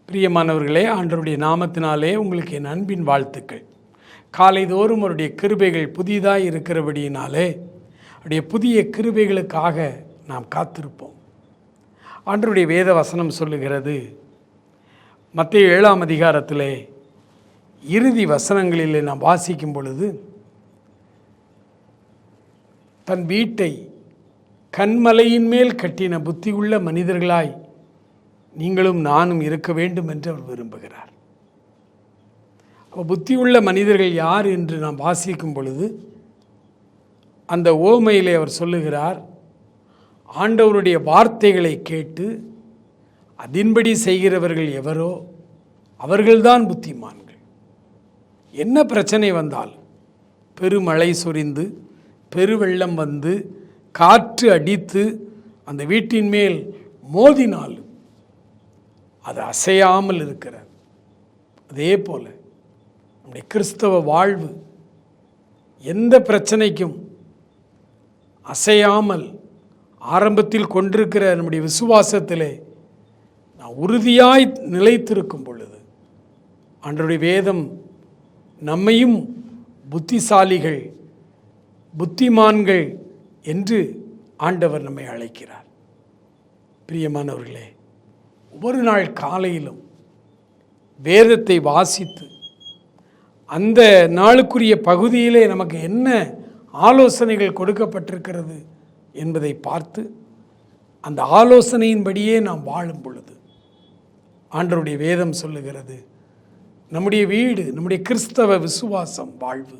பிரியமானவர்களே, ஆண்டவருடைய நாமத்தினாலே உங்களுக்கு என் அன்பின் வாழ்த்துக்கள். காலைதோறும் அவருடைய கிருபைகள் புதிதாக இருக்கிறபடியினாலே அவருடைய புதிய கிருபைகளுக்காக நாம் காத்திருப்போம். ஆண்டவருடைய வேத வசனம் சொல்லுகிறது, மத்தேயு 7ஆம் அதிகாரத்திலே இறுதி வசனங்களிலே நாம் வாசிக்கும் பொழுது, தன் வீட்டை கன்மலையின் மேல் கட்டின புத்தியுள்ள மனிதர்களாய் நீங்களும் நானும் இருக்க வேண்டும் என்று அவர் விரும்புகிறார். அப்போ புத்தியுள்ள மனிதர்கள் யார் என்று நாம் வாசிக்கும் பொழுது, அந்த ஓமையிலே அவர் சொல்லுகிறார், ஆண்டவருடைய வார்த்தைகளை கேட்டு அதின்படி செய்கிறவர்கள் எவரோ அவர்கள்தான் புத்திமான்கள். என்ன பிரச்சனை வந்தால், பெருமழை சொரிந்து பெருவெள்ளம் வந்து காற்று அடித்து அந்த வீட்டின் மேல் மோதினாலும் அது அசையாமல் இருக்கிறது. அதே போல் நம்முடைய கிறிஸ்தவ வாழ்வு எந்த பிரச்சனைக்கும் அசையாமல் ஆரம்பத்தில் கொண்டிருக்கிற நம்முடைய விசுவாசத்திலே நான் உறுதியாய் நிலைத்திருக்கும் பொழுது, ஆண்டவருடைய வேதம் நம்மையும் புத்திசாலிகள், புத்திமான்கள் என்று ஆண்டவர் நம்மை அழைக்கிறார். பிரியமானவர்களே, ஒவ்வொரு நாள் காலையிலும் வேதத்தை வாசித்து அந்த நாளுக்குரிய பகுதியிலே நமக்கு என்ன ஆலோசனைகள் கொடுக்கப்பட்டிருக்கிறது என்பதை பார்த்து அந்த ஆலோசனையின்படியே நாம் வாழும் பொழுது, ஆண்டவருடைய வேதம் சொல்லுகிறது, நம்முடைய வீடு, நம்முடைய கிறிஸ்தவ விசுவாசம் வாழ்வு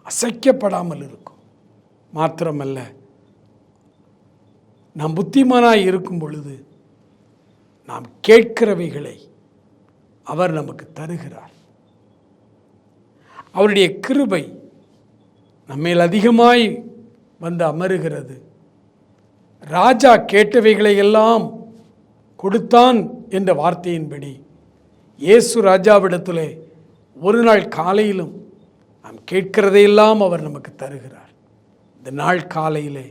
அசைக்கப்படாமல் இருக்கும். மாத்திரமல்ல, நாம் புத்திமானாய் இருக்கும் பொழுது நாம் கேட்கிறவைகளை அவர் நமக்கு தருகிறார். அவருடைய கிருபை நம்மேல் அதிகமாய் வந்து அமருகிறது. ராஜா கேட்டவைகளை எல்லாம் கொடுத்தான் என்ற வார்த்தையின்படி இயேசு ராஜாவிடத்திலே ஒரு நாள் காலையிலும் நாம் கேட்கிறதையெல்லாம் அவர் நமக்கு தருகிறார். இந்த நாள் காலையிலே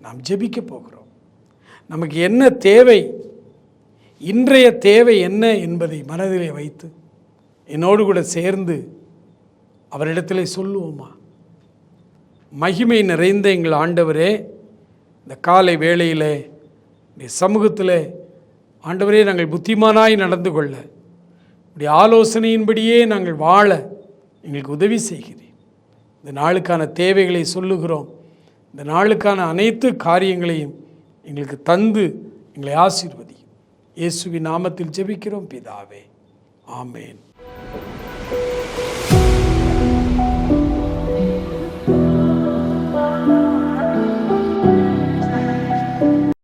நாம் ஜெபிக்க போகிறோம். நமக்கு என்ன தேவை, இன்றைய தேவை என்ன என்பதை மனதிலே வைத்து என்னோடு கூட சேர்ந்து அவரிடத்திலே சொல்லுவோமா? மகிமை நிறைந்த எங்கள் ஆண்டவரே, இந்த காலை வேளையிலே இந்த சமூகத்தில் ஆண்டவரே, நாங்கள் புத்திமானாய் நடந்து கொள்ள, உடைய ஆலோசனையின்படியே நாங்கள் வாழ எங்களுக்கு உதவி செய்கிறேன். இந்த நாளுக்கான தேவைகளை சொல்லுகிறோம். இந்த நாளுக்கான அனைத்து காரியங்களையும் எங்களுக்கு தந்து எங்களை ஆசீர்வதி. இயேசுவின் நாமத்தில் ஜெபிக்கிறோம் பிதாவே, ஆமேன்.